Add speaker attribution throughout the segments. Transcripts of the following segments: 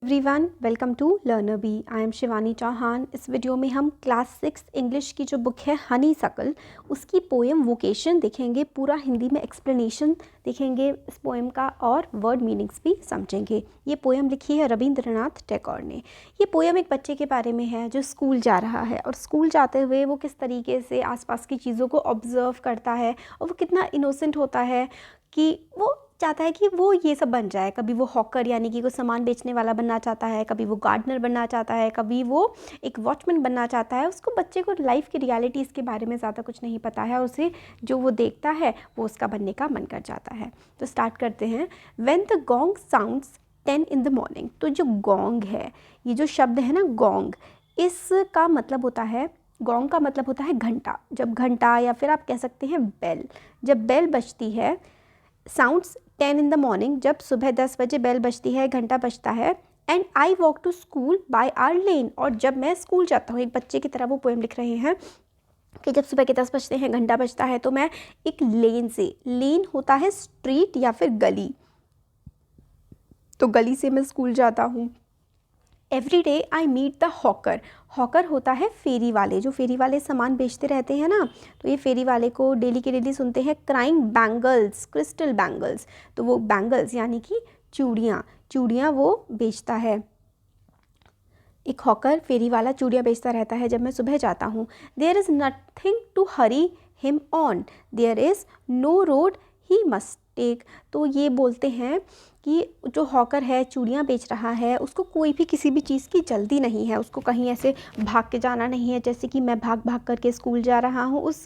Speaker 1: Everyone welcome to Learner Bee. I am Shivani Chauhan. इस video में हम क्लास 6 इंग्लिश की जो बुक है हनी सकल, उसकी पोएम वोकेशन देखेंगे। पूरा हिंदी में एक्सप्लेनेशन देखेंगे इस पोएम का और वर्ड मीनिंग्स भी समझेंगे। ये पोएम लिखी है रविंद्रनाथ टैगोर ने। ये पोएम एक बच्चे के बारे में है जो स्कूल जा रहा है और स्कूल जाते हुए वो किस तरीके से आसपास की चीज़ों को ऑब्जर्व करता है और वो कितना इनोसेंट होता है कि वो चाहता है कि वो ये सब बन जाए। कभी वो हॉकर यानी कि कोई सामान बेचने वाला बनना चाहता है, कभी वो गार्डनर बनना चाहता है, कभी वो एक वॉचमैन बनना चाहता है। उसको बच्चे को लाइफ की रियलिटीज़ के बारे में ज़्यादा कुछ नहीं पता है, उसे जो वो देखता है वो उसका बनने का मन कर जाता है। तो स्टार्ट करते हैं। When the gong sounds 10 in the morning। तो जो गोंग है, ये जो शब्द है ना गोंग, इसका मतलब होता है, गोंग का मतलब होता है घंटा। जब घंटा या फिर आप कह सकते हैं बेल, जब बेल बजती है, साउंड्स 10 in the morning, जब सुबह 10 बजे बेल बजती है, घंटा बजता है। And I walk to school by our lane. और जब मैं स्कूल जाता हूँ, एक बच्चे की तरह वो पोएम लिख रहे हैं कि जब सुबह के 10 बजते हैं, घंटा बजता है, तो मैं एक लेन से, लेन होता है स्ट्रीट या फिर गली, तो गली से मैं स्कूल जाता हूँ। Every day I meet the hawker. Hawker होता है फेरी वाले, जो फेरी वाले सामान बेचते रहते हैं ना, तो ये फेरी वाले को डेली के डेली सुनते हैं। क्राइंग बैंगल्स, क्रिस्टल बैंगल्स, तो वो बैंगल्स यानी कि चूड़ियाँ, चूड़ियाँ वो बेचता है। एक हॉकर फेरी वाला चूड़ियाँ बेचता रहता है जब मैं सुबह जाता हूँ। There is nothing to hurry him on, there is no road he must take. तो ये बोलते हैं कि जो हॉकर है, चूड़ियाँ बेच रहा है, उसको कोई भी किसी भी चीज़ की जल्दी नहीं है, उसको कहीं ऐसे भाग के जाना नहीं है जैसे कि मैं भाग भाग करके स्कूल जा रहा हूँ। उस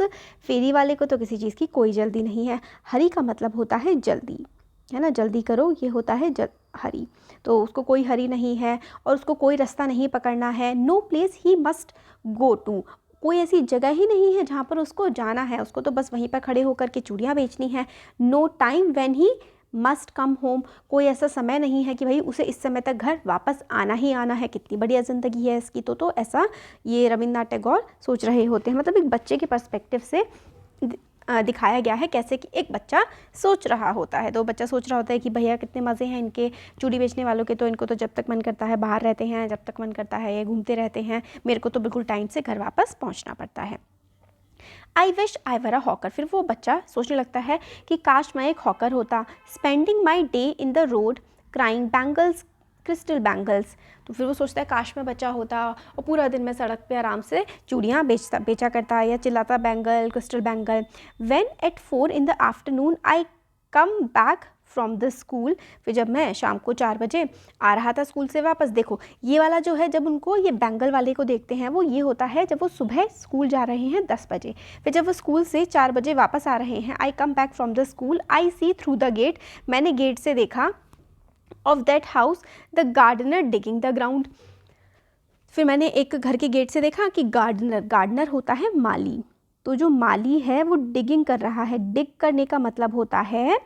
Speaker 1: फेरी वाले को तो किसी चीज़ की कोई जल्दी नहीं है। हरी का मतलब होता है जल्दी, है ना, जल्दी करो, ये होता है हरी। तो उसको कोई हरी नहीं है और उसको कोई रास्ता नहीं पकड़ना है। No place he must go to, कोई ऐसी जगह ही नहीं है जहाँ पर उसको जाना है, उसको तो बस वहीं पर खड़े होकर के चूड़ियाँ बेचनी है। No time when he must come home, कोई ऐसा समय नहीं है कि भाई उसे इस समय तक घर वापस आना ही आना है। कितनी बढ़िया ज़िंदगी है इसकी। तो ऐसा ये रविंद्रनाथ टैगोर सोच रहे होते हैं। मतलब एक बच्चे के पर्सपेक्टिव से दिखाया गया है कैसे कि एक बच्चा सोच रहा होता है। तो बच्चा सोच रहा होता है कि भैया कितने मज़े हैं इनके चूड़ी बेचने वालों के, तो इनको तो जब तक मन करता है बाहर रहते हैं, जब तक मन करता है ये घूमते रहते हैं, मेरे को तो बिल्कुल टाइम से घर वापस पहुंचना पड़ता है। I wish I were a hawker. फिर वो बच्चा सोचने लगता है कि काश मैं एक हॉकर होता। Spending my day in the road crying bangles crystal bangles. तो फिर वो सोचता है काश मैं बच्चा होता और पूरा दिन मैं सड़क पे आराम से चूड़ियाँ बेचा करता या चिल्लाता bangle crystal bangle. When eight 4 in the afternoon I come back from the school. फिर जब मैं शाम को 4 बजे आ रहा था स्कूल से वापस, देखो ये वाला जो है, जब उनको ये बैंगल वाले को देखते हैं, वो ये होता है जब वो सुबह स्कूल जा रहे हैं 10 बजे। फिर जब वो स्कूल से 4 बजे वापस आ रहे हैं, I come back from the school I see through the gate, मैंने गेट से देखा, of that house the gardener digging the ground. फिर मैंने एक घर के गेट से देखा कि गार्डनर, गार्डनर होता है माली, तो जो माली है वो डिगिंग कर रहा है। डिग करने का मतलब होता है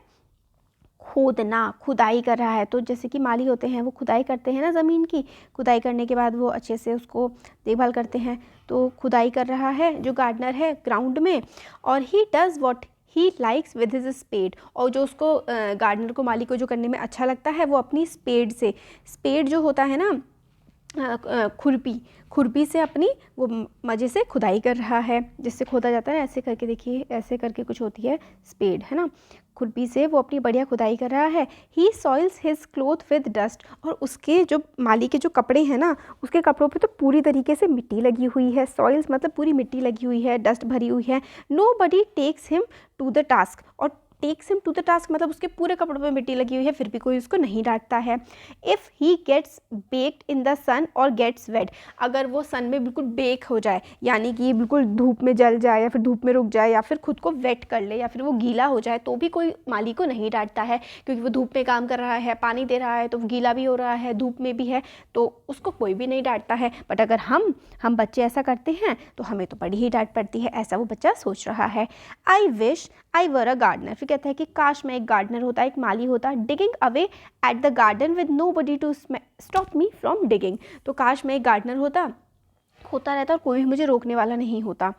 Speaker 1: खोदना, खुदाई कर रहा है। तो जैसे कि माली होते हैं वो खुदाई करते हैं ना ज़मीन की, खुदाई करने के बाद वो अच्छे से उसको देखभाल करते हैं। तो खुदाई कर रहा है जो गार्डनर है ग्राउंड में। और he does what he likes with his spade, और जो उसको गार्डनर को, माली को जो करने में अच्छा लगता है वो अपनी स्पेड से, स्पेड जो होता है ना खुरपी, खुरपी से अपनी वो मज़े से खुदाई कर रहा है, जिससे खोदा जाता है ऐसे करके, देखिए ऐसे करके कुछ होती है स्पेड, है ना, खुरपी से वो अपनी बढ़िया खुदाई कर रहा है। He soils his cloth with dust, और उसके जो माली के जो कपड़े हैं ना, उसके कपड़ों पे तो पूरी तरीके से मिट्टी लगी हुई है। सॉइल्स मतलब पूरी मिट्टी लगी हुई है, डस्ट भरी हुई है। Nobody takes him to the task, और takes him to the task मतलब उसके पूरे कपड़ों पे मिट्टी लगी हुई है, फिर भी कोई उसको नहीं डांटता है। If he gets baked in the sun और गेट्स वेट, अगर वो सन में बिल्कुल बेक हो जाए, यानी कि बिल्कुल धूप में जल जाए या फिर धूप में रुक जाए या फिर खुद को वेट कर ले या फिर वो गीला हो जाए, तो भी कोई माली को नहीं डांटता है, क्योंकि वो धूप में काम कर रहा है, पानी दे रहा है, तो वो गीला भी हो रहा है, धूप में भी है, तो उसको कोई भी नहीं डांटता है। बट अगर हम बच्चे ऐसा करते हैं तो हमें तो बड़ी ही डांट पड़ती है, ऐसा वो बच्चा सोच रहा है। I wish I were a gardener. फिर कहता है कि काश मैं एक गार्डनर होता, एक माली होता। Digging away at the garden with nobody to stop me from digging. तो काश मैं एक गार्डनर होता होता रहता है और कोई भी मुझे रोकने वाला नहीं होता।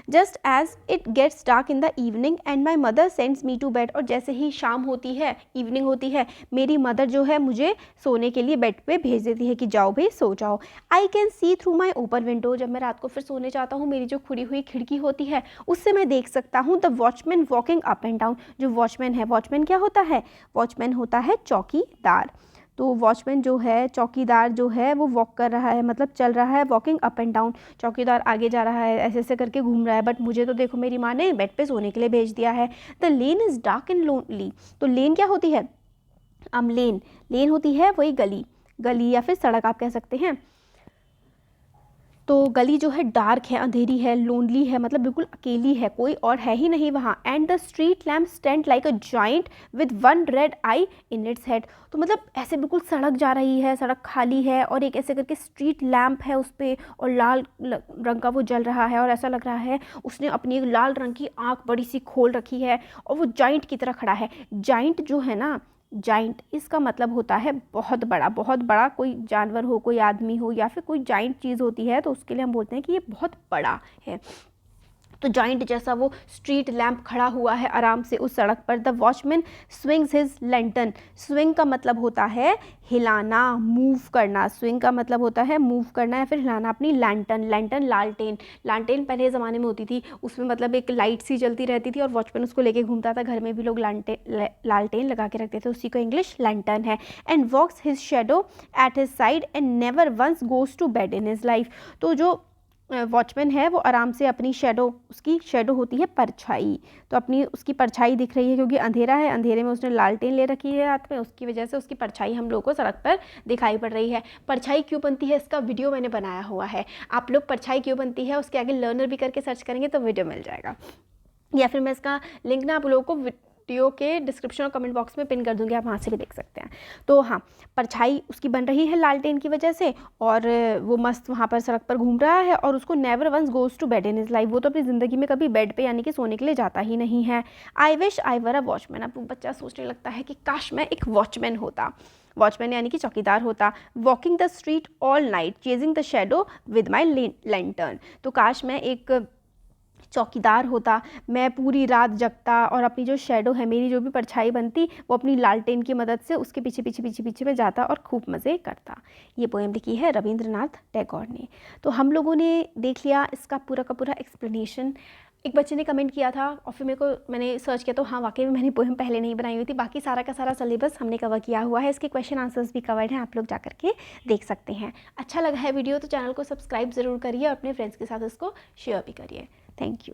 Speaker 1: Just as it gets dark in the evening and my mother sends me to bed, और जैसे ही शाम होती है, इवनिंग होती है, मेरी मदर जो है मुझे सोने के लिए बेड पे भेज देती है कि जाओ भाई सो जाओ। I can see through my open window, जब मैं रात को फिर सोने जाता हूँ, मेरी जो खुली हुई खिड़की होती है उससे मैं देख सकता हूँ the watchman walking up and down. जो वॉचमैन है, वॉचमैन क्या होता है? वॉचमैन होता है चौकीदार। तो वॉचमैन जो है, चौकीदार जो है, वो वॉक कर रहा है, मतलब चल रहा है, वॉकिंग अप एंड डाउन। चौकीदार आगे जा रहा है, ऐसे ऐसे करके घूम रहा है, बट मुझे तो देखो मेरी माँ ने बेड पे सोने के लिए भेज दिया है। The lane is dark and lonely, तो लेन क्या होती है? लेन, लेन होती है वही गली, गली या फिर सड़क आप कह सकते हैं। तो गली जो है डार्क है, अंधेरी है, लोनली है, मतलब बिल्कुल अकेली है, कोई और है ही नहीं वहाँ। And the street lamp stand like a joint with one red I in its head, तो मतलब ऐसे बिल्कुल सड़क जा रही है, सड़क खाली है और एक ऐसे करके स्ट्रीट लैम्प है उस पर, और लाल रंग का वो जल रहा है, और ऐसा लग रहा है उसने अपनी एक लाल रंग की आँख बड़ी सी खोल रखी है और वो जॉइंट की तरह खड़ा है। जॉइंट जो है ना, जाइंट, इसका मतलब होता है बहुत बड़ा, बहुत बड़ा कोई जानवर हो, कोई आदमी हो, या फिर कोई जाइंट चीज़ होती है तो उसके लिए हम बोलते हैं कि ये बहुत बड़ा है। तो जॉइंट जैसा वो स्ट्रीट लैम्प खड़ा हुआ है आराम से उस सड़क पर। The watchman swings his lantern, swing का मतलब होता है हिलाना, मूव करना। स्विंग का मतलब होता है मूव करना या फिर हिलाना अपनी लैंटर्न। लैंटर्न लालटेन, लालटेन पहले ज़माने में होती थी, उसमें मतलब एक लाइट सी जलती रहती थी और वॉचमैन उसको लेके घूमता था। घर में भी लोग लालटेन लगा के रखते थे, उसी को इंग्लिश लैंटर्न है। And walks his shadow at his side and never once goes to bed in his life, तो जो वॉचमैन है वो आराम से अपनी शेडो, उसकी शेडो होती है परछाई, तो अपनी उसकी परछाई दिख रही है क्योंकि अंधेरा है, अंधेरे में उसने लालटेन ले रखी है हाथ में, उसकी वजह से उसकी परछाई हम लोगों को सड़क पर दिखाई पड़ रही है। परछाई क्यों बनती है इसका वीडियो मैंने बनाया हुआ है, आप लोग परछाई क्यों बनती है उसके आगे लर्नर भी करके सर्च करेंगे तो वीडियो मिल जाएगा, या फिर मैं इसका लिंक ना आप लोगों को वीडियो के डिस्क्रिप्शन और कमेंट बॉक्स में पिन कर दूंगी, आप वहाँ से भी देख सकते हैं। तो हाँ, परछाई उसकी बन रही है लालटेन की वजह से, और वो मस्त वहाँ पर सड़क पर घूम रहा है, और उसको never once goes to bed in his life, वो तो अपनी ज़िंदगी में कभी बेड पे यानी कि सोने के लिए जाता ही नहीं है। I wish I were a watchman, अब बच्चा सोचने लगता है कि काश मैं एक वॉचमैन होता, वॉचमैन यानी कि चौकीदार होता। Walking the street all night chasing the shadow with my lantern, तो काश मैं एक चौकीदार होता, मैं पूरी रात जगता और अपनी जो शेडो है, मेरी जो भी परछाई बनती, वो अपनी लालटेन की मदद से उसके पीछे पीछे पीछे पीछे में जाता और खूब मज़े करता। ये पोएम लिखी है रविंद्रनाथ टैगोर ने। तो हम लोगों ने देख लिया इसका पूरा का पूरा एक्सप्लेनेशन। एक बच्चे ने कमेंट किया था और फिर मैंने सर्च किया तो हाँ वाकई में मैंने पोएम पहले नहीं बनाई हुई थी, बाकी सारा का सारा सिलेबस हमने कवर किया हुआ है, इसके क्वेश्चन आंसर्स भी कवर्ड हैं, आप लोग जा करके देख सकते हैं। अच्छा लगा है वीडियो तो चैनल को सब्सक्राइब ज़रूर करिए और अपने फ्रेंड्स के साथ इसको शेयर भी करिए। Thank you.